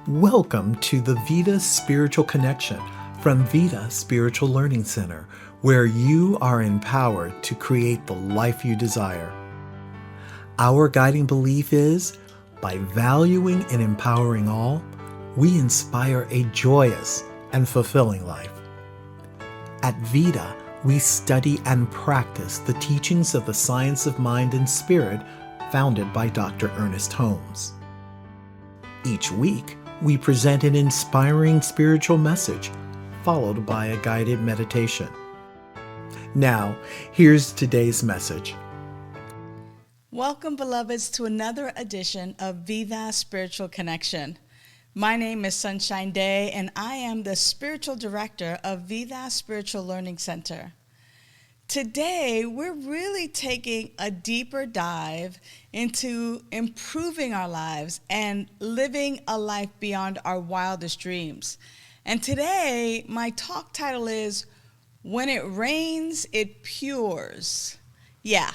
Welcome to the Vida Spiritual Connection from Vida Spiritual Learning Center, where you are empowered to create the life you desire. Our guiding belief is, by valuing and empowering all, we inspire a joyous and fulfilling life. At Vida, we study and practice the teachings of the science of mind and spirit founded by Dr. Ernest Holmes. Each week, we present an inspiring spiritual message, followed by a guided meditation. Now, here's today's message. Welcome, beloveds, to another edition of Vida Spiritual Connection. My name is Sunshine Daye, and I am the spiritual director of Vida Spiritual Learning Center. Today, we're really taking a deeper dive into improving our lives and living a life beyond our wildest dreams. And today, my talk title is, When It Rains, It Pours. Yeah,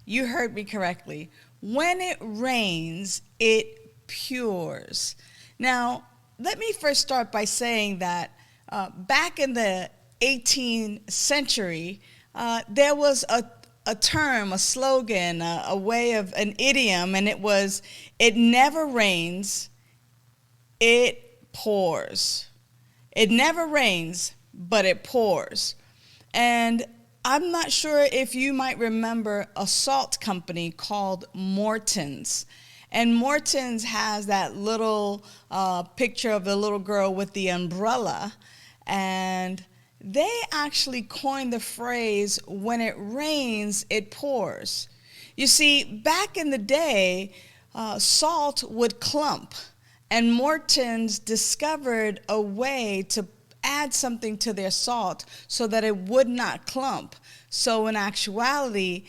you heard me correctly. When it rains, it pours. Now, let me first start by saying that back in the 18th century, there was a term, a slogan, a way of an idiom, and it was, it never rains, it pours. It never rains, but it pours. And I'm not sure if you might remember a salt company called Morton's. And Morton's has that little picture of the little girl with the umbrella, and they actually coined the phrase, when it rains, it pours. You see, back in the day, salt would clump, and Morton's discovered a way to add something to their salt so that it would not clump. So in actuality,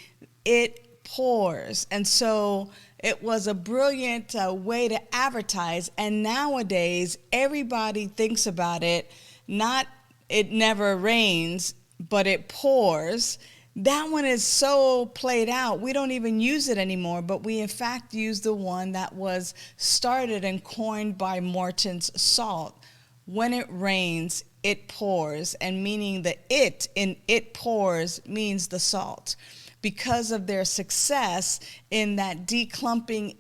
it pours. And so it was a brilliant way to advertise, and nowadays everybody thinks about it, not it never rains, but it pours. That one is so played out, we don't even use it anymore, but we in fact use the one that was started and coined by Morton's salt. When it rains, it pours, and meaning the it in it pours means the salt, because of their success in that declumping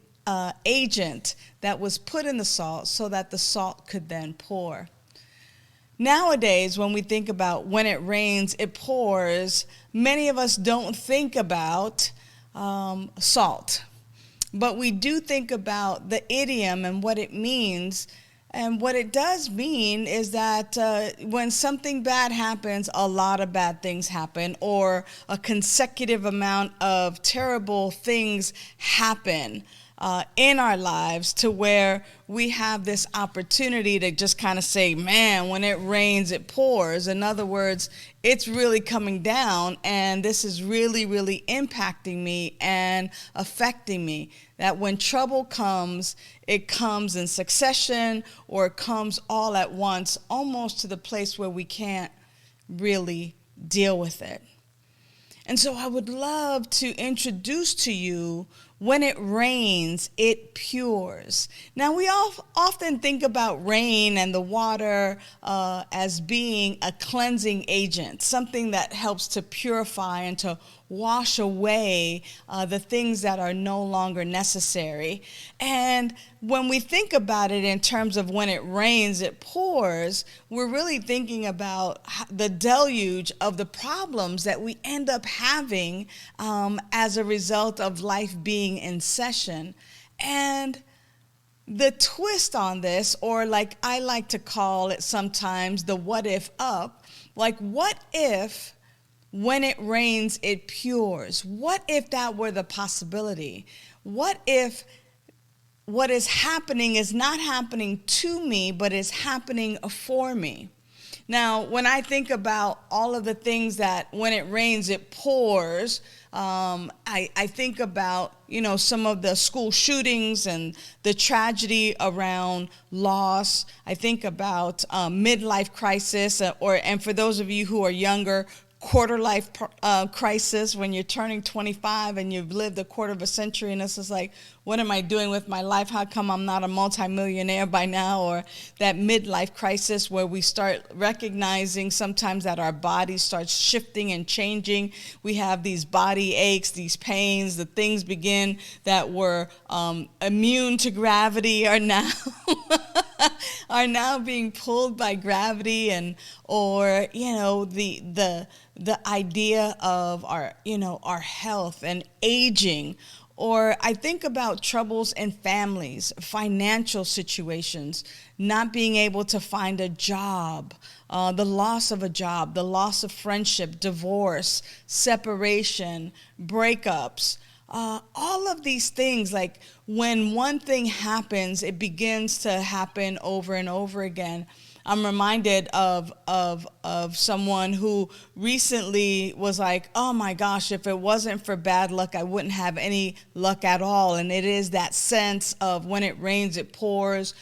agent that was put in the salt so that the salt could then pour. Nowadays, when we think about when it rains, it pours, many of us don't think about salt. But we do think about the idiom and what it means. And what it does mean is that when something bad happens, a lot of bad things happen, or a consecutive amount of terrible things happen in our lives, to where we have this opportunity to just kind of say, man, when it rains, it pours. In other words, it's really coming down, and this is really, really impacting me and affecting me. That when trouble comes, it comes in succession, or it comes all at once, almost to the place where we can't really deal with it. And so I would love to introduce to you, when it rains, it pours. Now, we all often think about rain and the water as being a cleansing agent, something that helps to purify and to wash away the things that are no longer necessary. And when we think about it in terms of when it rains, it pours, we're really thinking about the deluge of the problems that we end up having as a result of life being in session. And the twist on this, or like I like to call it sometimes, the what if up, like what if when it rains, it pours? What if that were the possibility? What if what is happening is not happening to me, but is happening for me? Now, when I think about all of the things that when it rains, it pours, I think about, some of the school shootings and the tragedy around loss. I think about midlife crisis, and for those of you who are younger, quarter life crisis when you're turning 25 and you've lived a quarter of a century, and it's just like, what am I doing with my life? How come I'm not a multimillionaire by now? Or that midlife crisis where we start recognizing sometimes that our body starts shifting and changing. We have these body aches, these pains, the things begin that were immune to gravity are now are now being pulled by gravity, and or the idea of our health and aging. Or I think about troubles in families, financial situations, not being able to find a job, the loss of a job, the loss of friendship, divorce, separation, breakups. All of these things, like when one thing happens, it begins to happen over and over again. I'm reminded of someone who recently was like, oh my gosh, if it wasn't for bad luck, I wouldn't have any luck at all. And it is that sense of when it rains, it pours.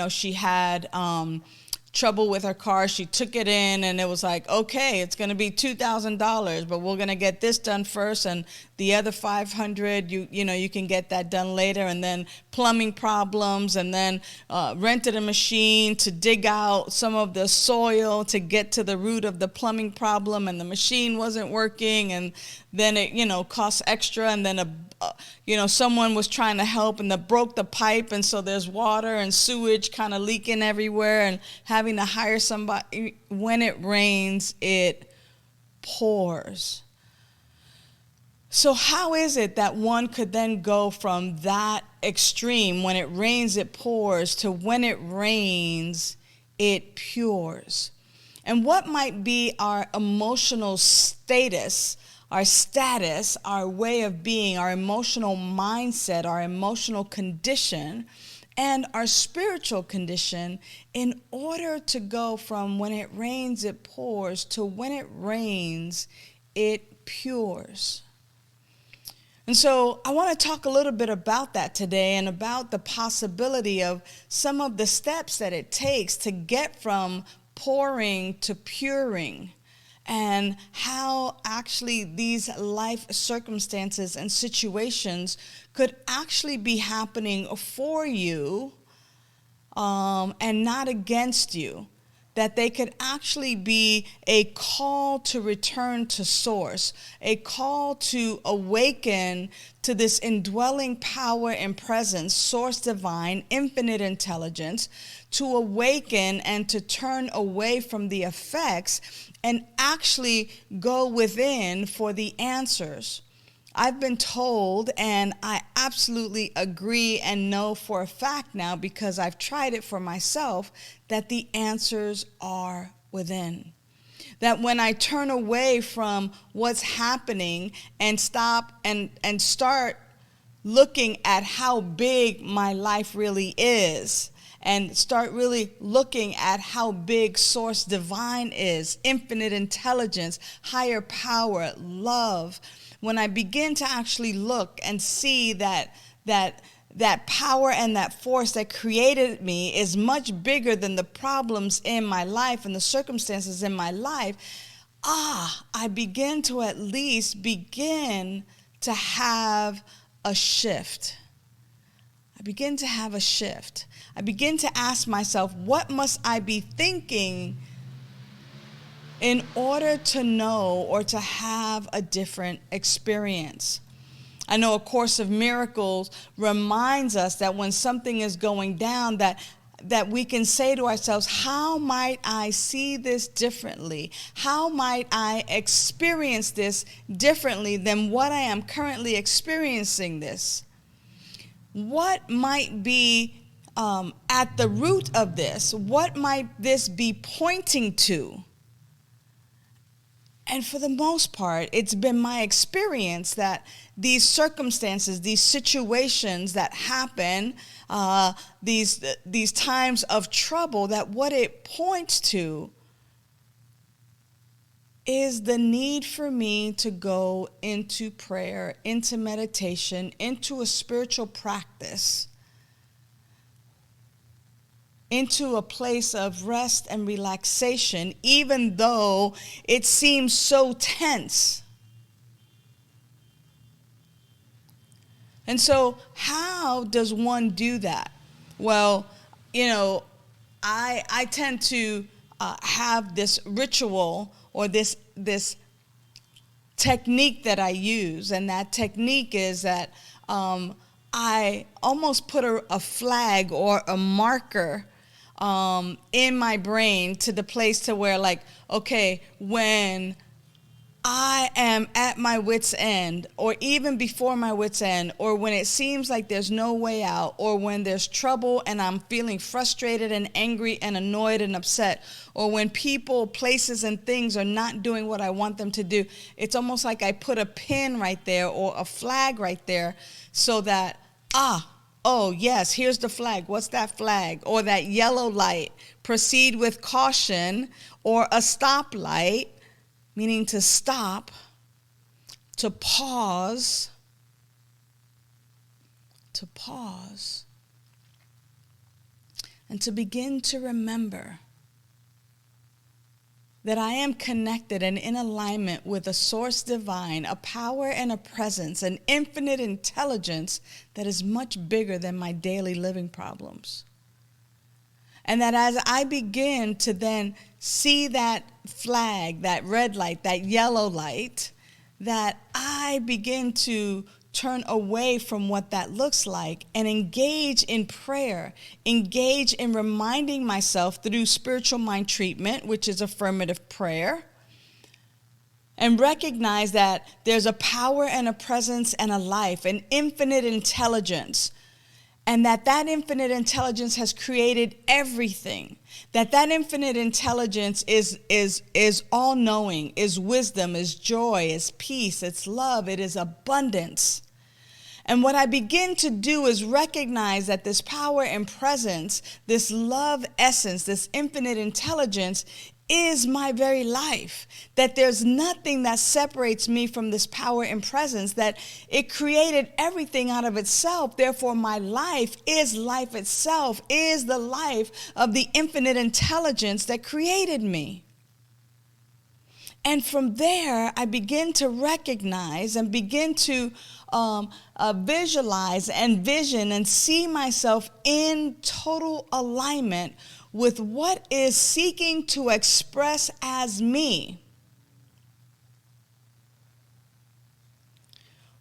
She had trouble with her car. She took it in, and it was like, okay, it's going to be $2,000, but we're going to get this done first, and the other $500, you can get that done later. And then plumbing problems, and then rented a machine to dig out some of the soil to get to the root of the plumbing problem, and the machine wasn't working, and then it costs extra, and then someone was trying to help and broke the pipe, and so there's water and sewage kind of leaking everywhere, and having to hire somebody. When it rains, it pours. So how is it that one could then go from that extreme, when it rains, it pours, to when it rains, it pures? And what might be our emotional status, our way of being, our emotional mindset, our emotional condition, and our spiritual condition, in order to go from when it rains, it pours, to when it rains, it pures? And so I want to talk a little bit about that today, and about the possibility of some of the steps that it takes to get from pouring to puring, and how actually these life circumstances and situations could actually be happening for you and not against you. That they could actually be a call to return to source, a call to awaken to this indwelling power and presence, source divine, infinite intelligence, to awaken and to turn away from the effects and actually go within for the answers. I've been told, and I absolutely agree and know for a fact now, because I've tried it for myself, that the answers are within. That when I turn away from what's happening and stop and start looking at how big my life really is, and start really looking at how big Source Divine is, infinite intelligence, higher power, love, when I begin to actually look and see that power and that force that created me is much bigger than the problems in my life and the circumstances in my life, I begin to at least begin to have a shift. I begin to have a shift. I begin to ask myself, what must I be thinking in order to know or to have a different experience? I know A Course of Miracles reminds us that when something is going down, that we can say to ourselves, how might I see this differently? How might I experience this differently than what I am currently experiencing this? What might be at the root of this? What might this be pointing to? And for the most part, it's been my experience that these circumstances, these situations that happen, these times of trouble, that what it points to is the need for me to go into prayer, into meditation, into a spiritual practice into a place of rest and relaxation, even though it seems so tense. And so how does one do that? Well, I tend to have this ritual or this technique that I use, and that technique is that I almost put a flag or a marker in my brain to the place to where, like, okay, when I am at my wit's end, or even before my wit's end, or when it seems like there's no way out, or when there's trouble and I'm feeling frustrated and angry and annoyed and upset, or when people, places, and things are not doing what I want them to do, it's almost like I put a pin right there or a flag right there so that, oh, yes, here's the flag. What's that flag? Or that yellow light, proceed with caution, or a stoplight, meaning to stop, to pause, and to begin to remember that I am connected and in alignment with a source divine, a power and a presence, an infinite intelligence that is much bigger than my daily living problems. And that as I begin to then see that flag, that red light, that yellow light, that I begin to turn away from what that looks like and engage in prayer, engage in reminding myself through spiritual mind treatment, which is affirmative prayer, and recognize that there's a power and a presence and a life, an infinite intelligence, and that infinite intelligence has created everything. That infinite intelligence is all-knowing, is wisdom, is joy, is peace, it's love, it is abundance. And what I begin to do is recognize that this power and presence, this love essence, this infinite intelligence is my very life, that there's nothing that separates me from this power and presence, that it created everything out of itself. Therefore, my life itself, is the life of the infinite intelligence that created me. And from there, I begin to recognize and begin to visualize and vision and see myself in total alignment with what is seeking to express as me.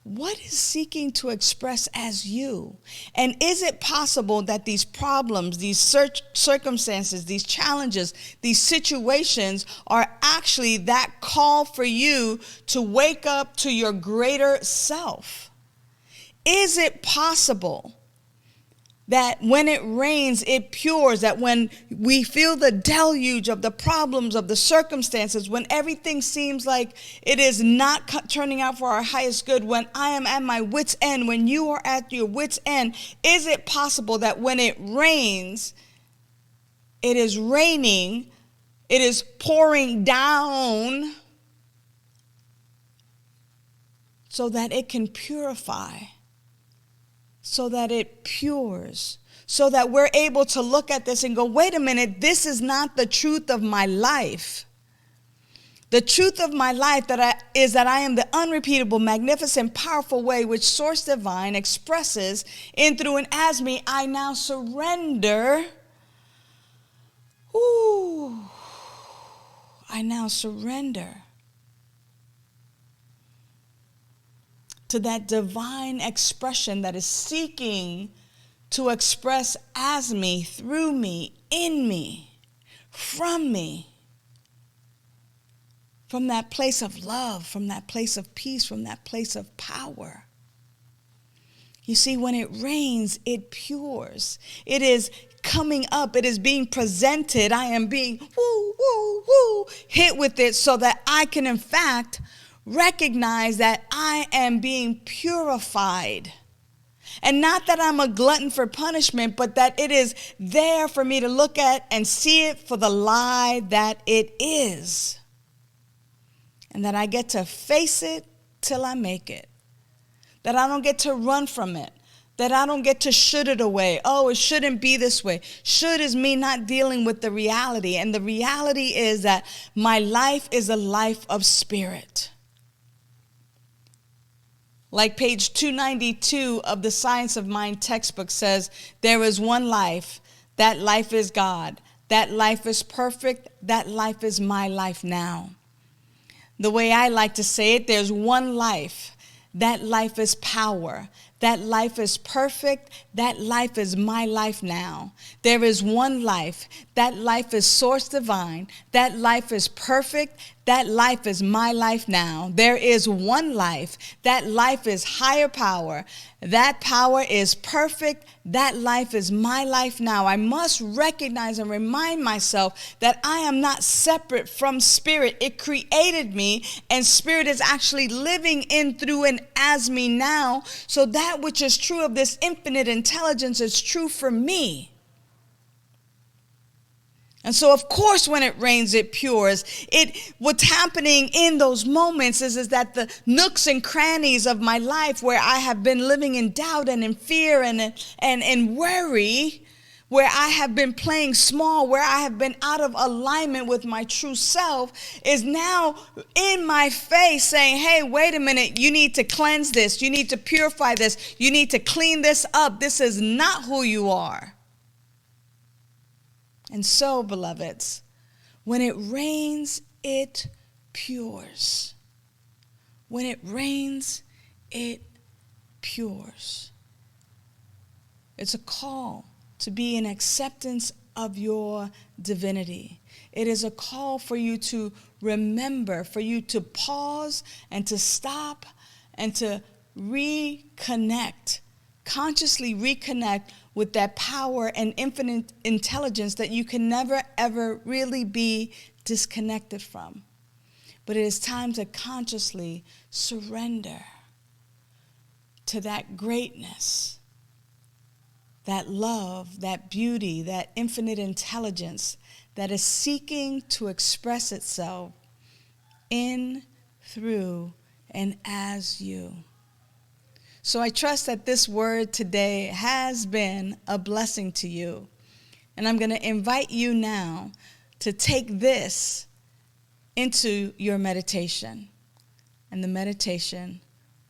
What is seeking to express as you? And is it possible that these problems, these circumstances, these challenges, these situations are actually that call for you to wake up to your greater self? Is it possible that when it rains, it pours, that when we feel the deluge of the problems, of the circumstances, when everything seems like it is not turning out for our highest good, when I am at my wit's end, when you are at your wit's end, is it possible that when it rains, it is raining, it is pouring down so that it can purify, so that it pures, so that we're able to look at this and go, wait a minute, this is not the truth of my life. The truth of my life is that I am the unrepeatable, magnificent, powerful way which Source Divine expresses in, through, and as me. I now surrender. I now surrender to that divine expression that is seeking to express as me, through me, in me, from me. From that place of love, from that place of peace, from that place of power. You see, when it rains, it pours. It is coming up. It is being presented. I am being hit with it so that I can, in fact, recognize that I am being purified. And not that I'm a glutton for punishment, but that it is there for me to look at and see it for the lie that it is. And that I get to face it till I make it. That I don't get to run from it. That I don't get to should it away. Oh, it shouldn't be this way. Should is me not dealing with the reality. And the reality is that my life is a life of spirit. Like page 292 of the Science of Mind textbook says, there is one life. That life is God. That life is perfect. That life is my life now. The way I like to say it, there's one life. That life is power. That life is perfect. That life is my life now. There is one life. That life is source divine. That life is perfect. That life is my life now. There is one life. That life is higher power. That power is perfect. That life is my life now. I must recognize and remind myself that I am not separate from spirit. It created me, and spirit is actually living in, through, and as me now. So that which is true of this infinite intelligence is true for me. And so, of course, when it rains, it pours. What's happening in those moments is that the nooks and crannies of my life where I have been living in doubt and in fear and worry, where I have been playing small, where I have been out of alignment with my true self, is now in my face saying, hey, wait a minute, you need to cleanse this. You need to purify this. You need to clean this up. This is not who you are. And so, beloveds, when it rains, it pours. When it rains, it pours. It's a call to be in acceptance of your divinity. It is a call for you to remember, for you to pause and to stop and to reconnect, consciously reconnect with that power and infinite intelligence that you can never, ever really be disconnected from. But it is time to consciously surrender to that greatness, that love, that beauty, that infinite intelligence that is seeking to express itself in, through, and as you. So I trust that this word today has been a blessing to you. And I'm going to invite you now to take this into your meditation. And the meditation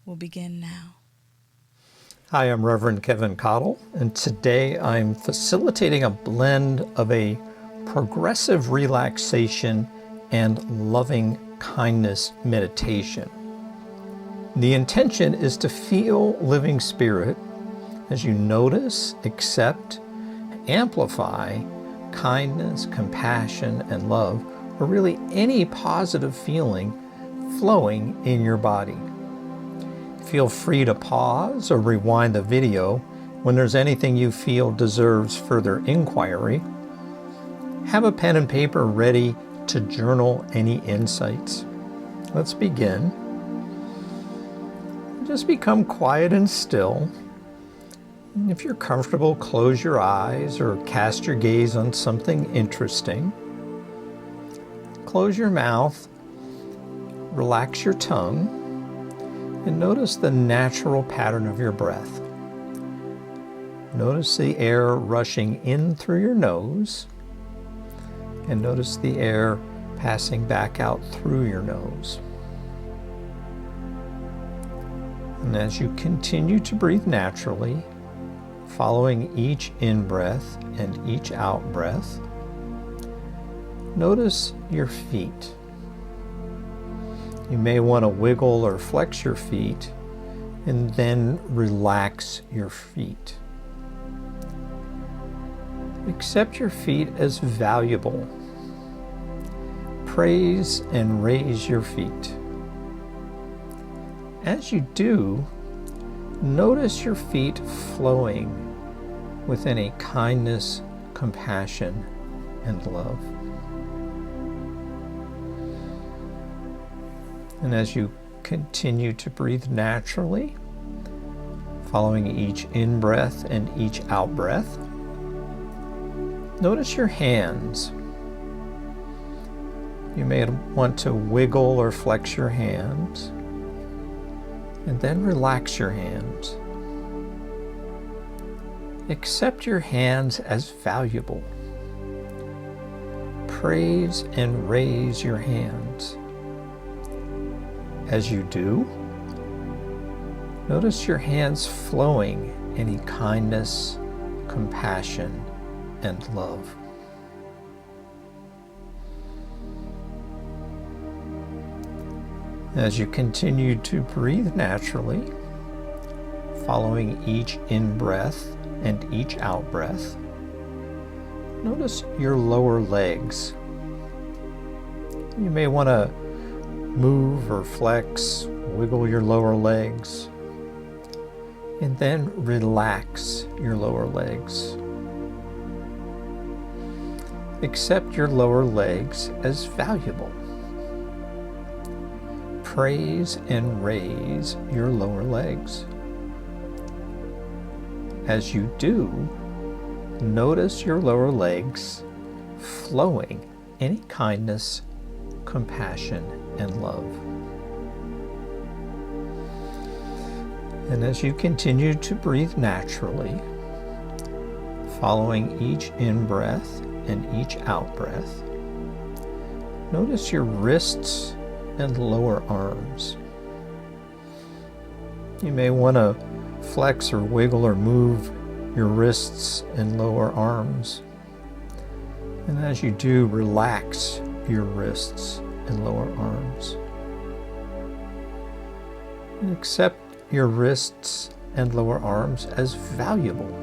will begin now. Hi, I'm Reverend Keven Kadel, and today I'm facilitating a blend of a progressive relaxation and loving kindness meditation. The intention is to feel living spirit as you notice, accept, amplify kindness, compassion, and love, or really any positive feeling flowing in your body. Feel free to pause or rewind the video when there's anything you feel deserves further inquiry. Have a pen and paper ready to journal any insights. Let's begin. Just become quiet and still. And if you're comfortable, close your eyes or cast your gaze on something interesting. Close your mouth, relax your tongue, and notice the natural pattern of your breath. Notice the air rushing in through your nose, and notice the air passing back out through your nose. And as you continue to breathe naturally, following each in-breath and each out-breath, notice your feet. You may want to wiggle or flex your feet and then relax your feet. Accept your feet as valuable. Praise and raise your feet. As you do, notice your feet flowing with any kindness, compassion, and love. And as you continue to breathe naturally, following each in-breath and each out-breath, notice your hands. You may want to wiggle or flex your hands, and then relax your hands. Accept your hands as valuable. Praise and raise your hands. As you do, notice your hands flowing any kindness, compassion, and love. As you continue to breathe naturally, following each in-breath and each out-breath, notice your lower legs. You may want to move or flex, wiggle your lower legs, and then relax your lower legs. Accept your lower legs as valuable. Praise and raise your lower legs. As you do, notice your lower legs flowing any kindness, compassion, and love. And as you continue to breathe naturally, following each in-breath and each out-breath, notice your wrists and lower arms. You may want to flex or wiggle or move your wrists and lower arms. And as you do, relax your wrists and lower arms. And accept your wrists and lower arms as valuable.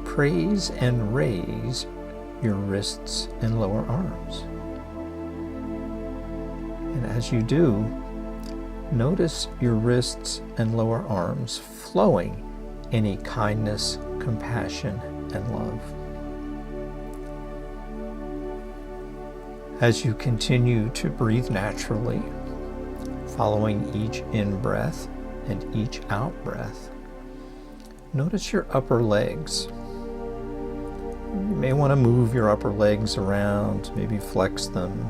Praise and raise your wrists and lower arms. And as you do, notice your wrists and lower arms flowing any kindness, compassion, and love. As you continue to breathe naturally, following each in-breath and each out-breath, notice your upper legs. You may want to move your upper legs around, maybe flex them,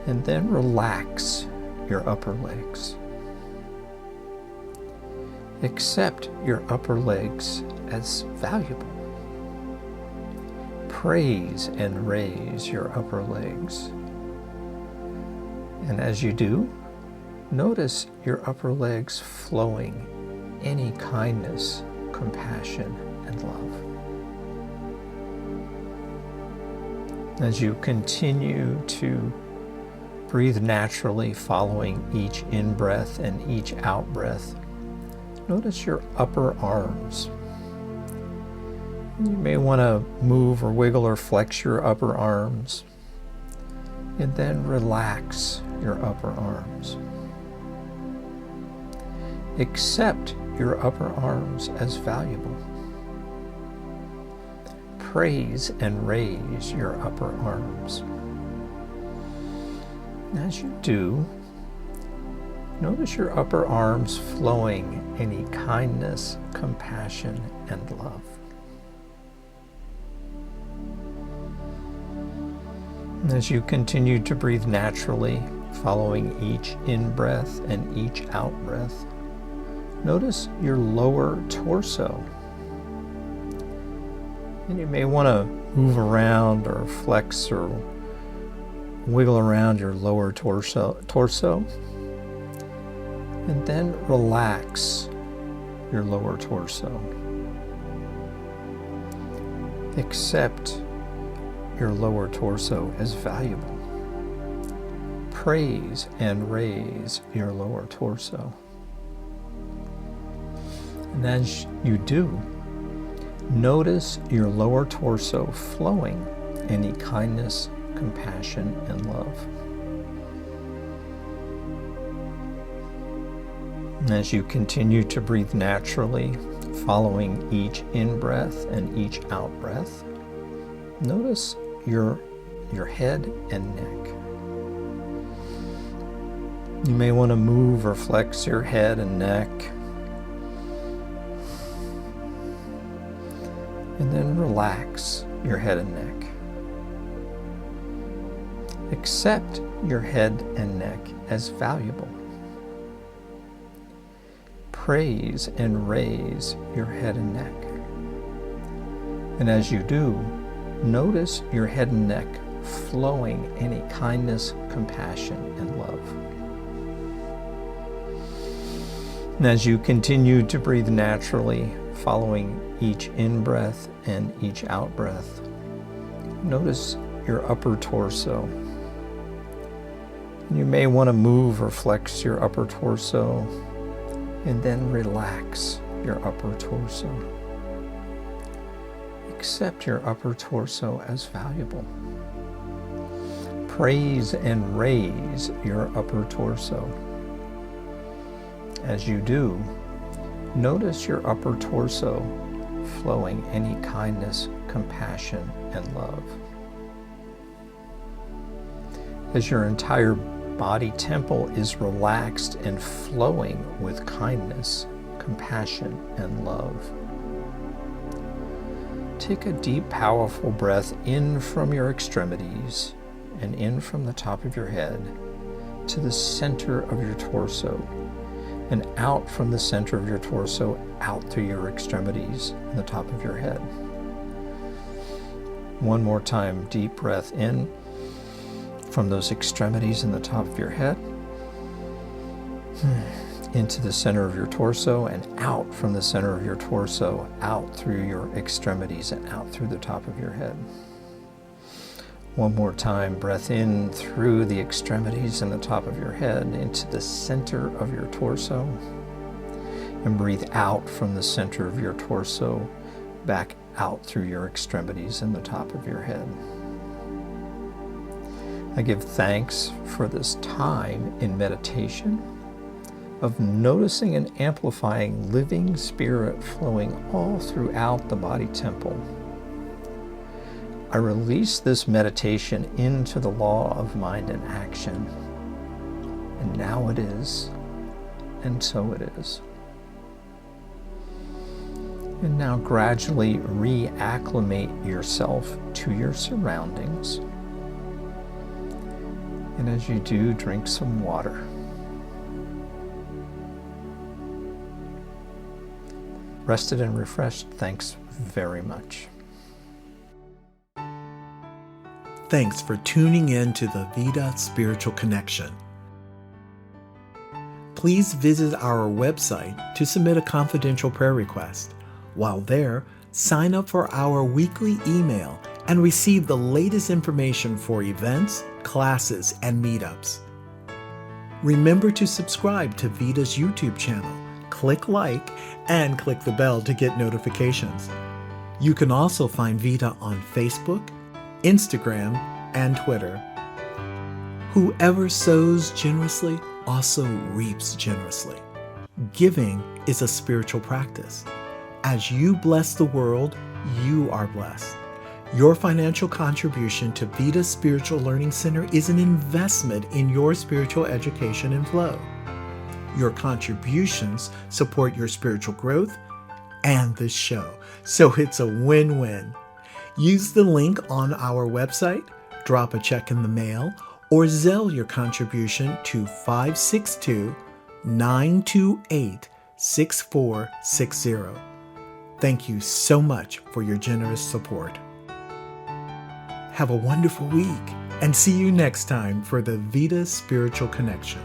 and then relax your upper legs. Accept your upper legs as valuable. Praise and raise your upper legs. And as you do, notice your upper legs flowing any kindness, compassion, and love. As you continue to breathe naturally, following each in-breath and each out-breath, notice your upper arms. You may want to move or wiggle or flex your upper arms, and then relax your upper arms. Accept your upper arms as valuable. Praise and raise your upper arms. As you do, notice your upper arms flowing any kindness, compassion, and love. As you continue to breathe naturally, following each in-breath and each out-breath, notice your lower torso. And you may want to move around or flex or wiggle around your lower torso, and then relax your lower torso. Accept your lower torso as valuable. Praise and raise your lower torso. And as you do, notice your lower torso flowing any kindness, compassion, and love. And as you continue to breathe naturally, following each in-breath and each out-breath, notice your head and neck. You may want to move or flex your head and neck, and then relax your head and neck. Accept your head and neck as valuable. praise and raise your head and neck. And as you do, notice your head and neck flowing any kindness, compassion, and love. And as you continue to breathe naturally, following each in-breath and each out-breath, notice your upper torso. You may want to move or flex your upper torso and then relax your upper torso. Accept your upper torso as valuable. Praise and raise your upper torso. As you do, notice your upper torso flowing any kindness, compassion, and love. As your entire body temple is relaxed and flowing with kindness, compassion, and love. Take a deep, powerful breath in from your extremities and in from the top of your head to the center of your torso, and out from the center of your torso, out through your extremities and the top of your head. One more time, deep breath in from those extremities in the top of your head, into the center of your torso, and out from the center of your torso, out through your extremities and out through the top of your head. One more time, breath in through the extremities and the top of your head into the center of your torso, and breathe out from the center of your torso back out through your extremities and the top of your head. I give thanks for this time in meditation of noticing and amplifying living spirit flowing all throughout the body temple. I release this meditation into the law of mind and action. And now it is, and so it is. And now gradually reacclimate yourself to your surroundings. And as you do, drink some water. Rested and refreshed, thanks very much. Thanks for tuning in to the Vida Spiritual Connection. Please visit our website to submit a confidential prayer request. While there, sign up for our weekly email and receive the latest information for events, classes, and meetups. Remember to subscribe to Vida's YouTube channel, click like, and click the bell to get notifications. You can also find Vida on Facebook, Instagram, and Twitter. Whoever sows generously also reaps generously. Giving is a spiritual practice. As you bless the world, you are blessed. Your financial contribution to Vida Spiritual Learning Center is an investment in your spiritual education and flow. Your contributions support your spiritual growth and this show, so it's a win-win. Use the link on our website, drop a check in the mail, or Zelle your contribution to 562-928-6460. Thank you so much for your generous support. Have a wonderful week, and see you next time for the Vida Spiritual Connection.